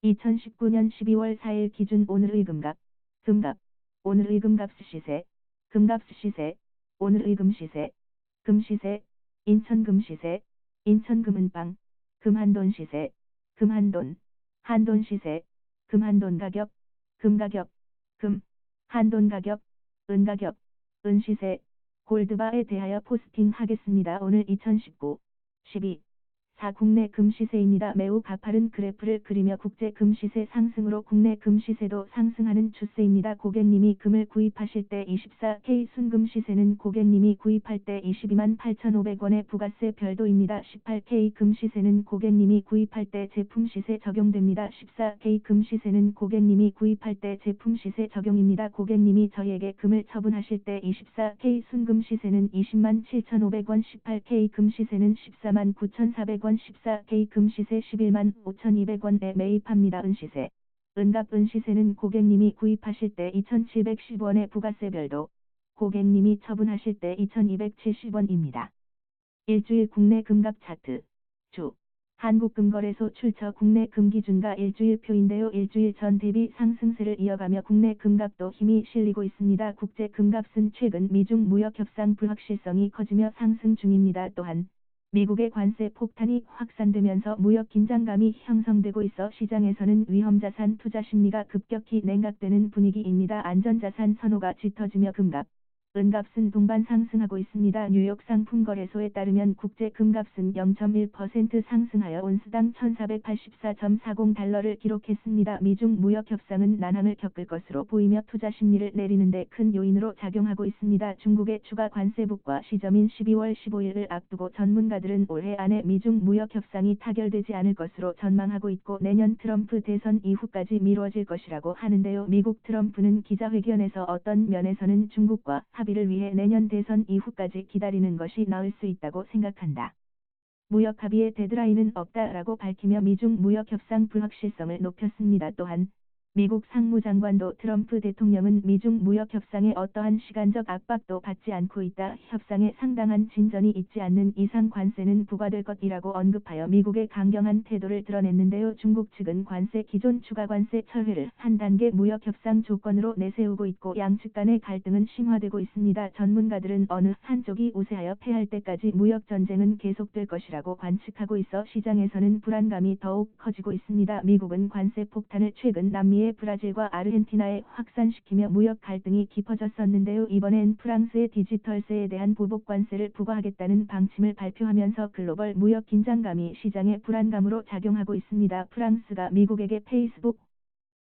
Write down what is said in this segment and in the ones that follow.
2019년 12월 4일 기준 오늘의 금값, 오늘의 금값 시세, 금값 시세, 오늘의 금 시세, 금 시세, 인천금 시세, 인천금은방, 금한돈 시세, 금한돈, 한돈 시세, 금한돈 가격, 금 가격, 금, 한돈 가격, 은 가격, 은 시세, 골드바에 대하여 포스팅하겠습니다. 오늘 2019, 12, 4 국내 금시세입니다. 매우 가파른 그래프를 그리며 국제 금시세 상승으로 국내 금시세도 상승하는 추세입니다. 고객님이 금을 구입하실 때 24K 순금 시세는 고객님이 구입할 때 22만 8,500원의 부가세 별도입니다. 18K 금시세는 고객님이 구입할 때 제품 시세 적용됩니다. 14K 금시세는 고객님이 구입할 때 제품 시세 적용입니다. 고객님이 저희에게 금을 처분하실 때 24K 순금 시세는 20만 7,500원, 18K 금시세는 14만 9,400원, 14K 금시세 11만 5,200원에 매입합니다. 은시세, 은값 은시세는 고객님이 구입하실 때 2,710원의 부가세 별도, 고객님이 처분하실 때 2,270원입니다. 일주일 국내 금값 차트, 주, 한국금거래소 출처 국내 금기준가 일주일표인데요. 일주일 전 대비 상승세를 이어가며 국내 금값도 힘이 실리고 있습니다. 국제 금값은 최근 미중 무역 협상 불확실성이 커지며 상승 중입니다. 또한 미국의 관세 폭탄이 확산되면서 무역 긴장감이 형성되고 있어 시장에서는 위험자산 투자 심리가 급격히 냉각되는 분위기입니다. 안전자산 선호가 짙어지며 금값, 은값은 동반 상승하고 있습니다. 뉴욕 상품거래소에 따르면 국제 금값은 0.1% 상승하여 온스당 1484.40달러를 기록했습니다. 미중 무역 협상은 난항을 겪을 것으로 보이며 투자 심리를 내리는데 큰 요인으로 작용하고 있습니다. 중국의 추가 관세북과 시점인 12월 15일을 앞두고 전문가들은 올해 안에 미중 무역 협상이 타결되지 않을 것으로 전망하고 있고 내년 트럼프 대선 이후까지 미뤄질 것이라고 하는데요. 미국 트럼프는 기자회견에서 어떤 면에서는 중국과 합의를 위해 내년 대선 이후까지 기다리는 것이 나을 수 있다고 생각한다. 무역 합의의 데드라인은 없다라고 밝히며 미중 무역 협상 불확실성을 높였습니다. 또한 미국 상무장관도 트럼프 대통령은 미중 무역 협상에 어떠한 시간적 압박도 받지 않고 있다. 협상에 상당한 진전이 있지 않는 이상 관세는 부과될 것이라고 언급하여 미국의 강경한 태도를 드러냈는데요. 중국 측은 관세 기존 추가 관세 철회를 한 단계 무역 협상 조건으로 내세우고 있고 양측 간의 갈등은 심화되고 있습니다. 전문가들은 어느 한쪽이 우세하여 패할 때까지 무역 전쟁은 계속될 것이라고 관측하고 있어 시장에서는 불안감이 더욱 커지고 있습니다. 미국은 관세 폭탄을 최근 남미의 브라질과 아르헨티나에 확산시키며 무역 갈등이 깊어졌었는데요. 이번엔 프랑스의 디지털세에 대한 보복 관세를 부과하겠다는 방침을 발표하면서 글로벌 무역 긴장감이 시장의 불안감으로 작용하고 있습니다. 프랑스가 미국에게 페이스북,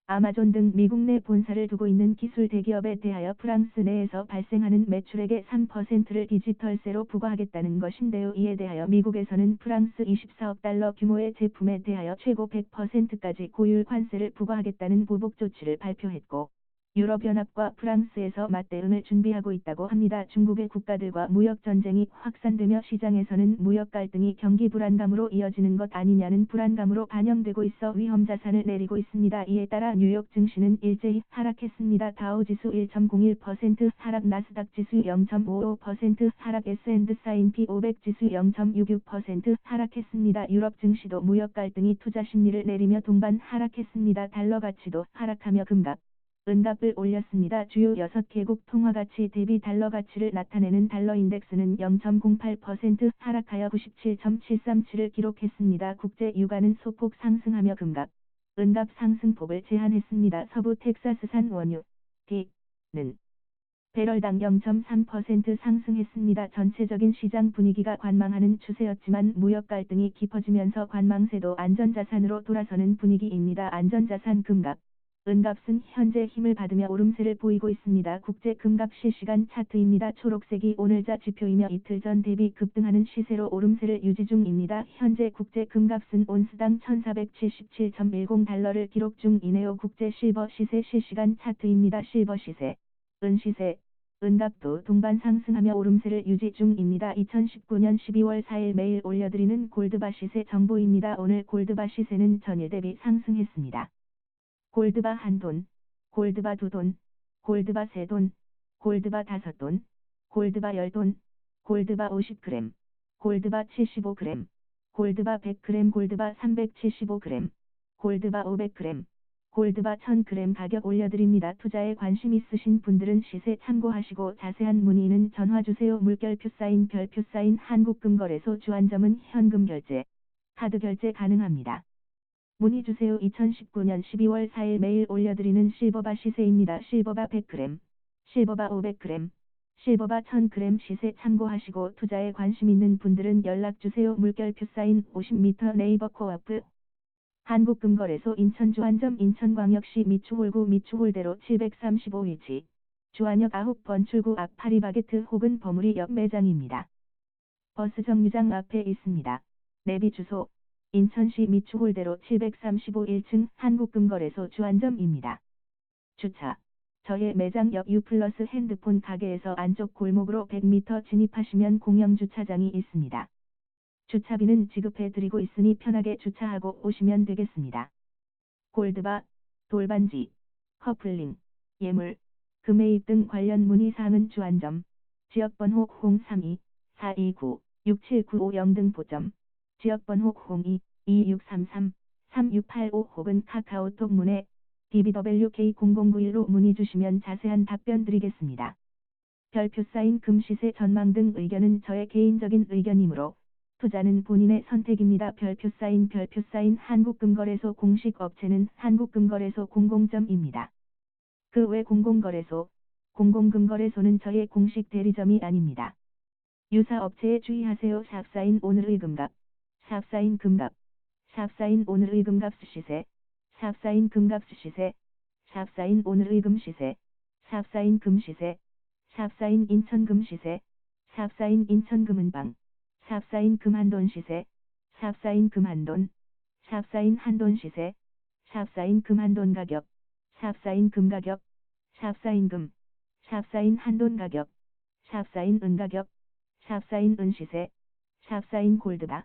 아마존 등 미국 내 본사를 두고 있는 기술 대기업에 대하여 프랑스 내에서 발생하는 매출액의 3%를 디지털세로 부과하겠다는 것인데요. 이에 대하여 미국에서는 프랑스 24억 달러 규모의 제품에 대하여 최고 100%까지 고율 관세를 부과하겠다는 보복 조치를 발표했고 유럽연합과 프랑스에서 맞대응을 준비하고 있다고 합니다. 중국의 국가들과 무역 전쟁이 확산되며 시장에서는 무역 갈등이 경기 불안감으로 이어지는 것 아니냐는 불안감으로 반영되고 있어 위험 자산을 내리고 있습니다. 이에 따라 뉴욕 증시는 일제히 하락했습니다. 다우지수 1.01% 하락, 나스닥 지수 0.55% 하락, S&P 500 지수 0.66% 하락했습니다. 유럽 증시도 무역 갈등이 투자 심리를 내리며 동반 하락했습니다. 달러 가치도 하락하며 금값, 은값을 올렸습니다. 주요 6개국 통화가치 대비 달러 가치를 나타내는 달러 인덱스는 0.08% 하락하여 97.737을 기록했습니다. 국제 유가는 소폭 상승하며 금값, 은값 상승폭을 제한했습니다. 서부 텍사스산 원유 D는 배럴당 0.3% 상승했습니다. 전체적인 시장 분위기가 관망하는 추세였지만 무역 갈등이 깊어지면서 관망세도 안전자산으로 돌아서는 분위기입니다. 안전자산 금값, 은값은 현재 힘을 받으며 오름세를 보이고 있습니다. 국제 금값 실시간 차트입니다. 초록색이 오늘자 지표이며 이틀 전 대비 급등하는 시세로 오름세를 유지 중입니다. 현재 국제 금값은 온스당 1477.10달러를 기록 중이네요. 국제 실버 시세 실시간 차트입니다. 실버 시세, 은 시세, 은값도 동반 상승하며 오름세를 유지 중입니다. 2019년 12월 4일 매일 올려드리는 골드바 시세 정보입니다. 오늘 골드바 시세는 전일 대비 상승했습니다. 골드바 1돈, 골드바 2돈, 골드바 3돈, 골드바 5돈, 골드바 10돈, 골드바 50g, 골드바 75g, 골드바 100g, 골드바 375g, 골드바 500g, 골드바 1000g 가격 올려드립니다. 투자에 관심 있으신 분들은 시세 참고하시고 자세한 문의는 전화주세요. 물결표 사인 별표 사인 한국금거래소 주안점은 현금 결제, 카드 결제 가능합니다. 문의주세요. 2019년 12월 4일 매일 올려드리는 실버바 시세입니다. 실버바 100g, 실버바 500g, 실버바 1000g 시세 참고하시고 투자에 관심 있는 분들은 연락주세요. 물결표 사인 50m 네이버 코아프 한국금거래소 인천주안점 인천광역시 미추홀구 미추홀대로 735위치 주안역 9번 출구 앞 파리바게트 혹은 버무리역 매장입니다. 버스 정류장 앞에 있습니다. 내비 주소 인천시 미추홀대로 735 1층 한국금거래소 주안점입니다. 주차 저의 매장 옆 유플러스 핸드폰 가게에서 안쪽 골목으로 100m 진입하시면 공영주차장이 있습니다. 주차비는 지급해드리고 있으니 편하게 주차하고 오시면 되겠습니다. 골드바, 돌반지, 커플링, 예물, 금매입 등 관련 문의사항은 주안점, 지역번호 032-429-6790 등 보점, 지역번호 02-2633-3685 혹은 카카오톡 문의 dbwk0091로 문의주시면 자세한 답변 드리겠습니다. 별표 사인 금시세 전망 등 의견은 저의 개인적인 의견이므로 투자는 본인의 선택입니다. 별표 사인 한국금거래소 공식 업체는 한국금거래소 공공점입니다. 그 외 공공거래소, 공공금거래소는 저의 공식 대리점이 아닙니다. 유사 업체에 주의하세요. 샵사인 오늘의 금값, 샵사인 금값, 샵사인 오늘의 금값 시세, 샵사인 금값 시세, 샵사인 오늘의 금 시세, 샵사인 금 시세, 샵사인 인천 금 시세, 샵사인 인천 금은방, 샵사인 금한돈 시세, 샵사인 금한돈, 샵사인 한돈 시세, 샵사인 금한돈 가격, 샵사인 금 가격, 샵사인 금, 샵사인 한돈 가격, 샵사인 은 가격, 샵사인 은 시세, 샵사인 골드바.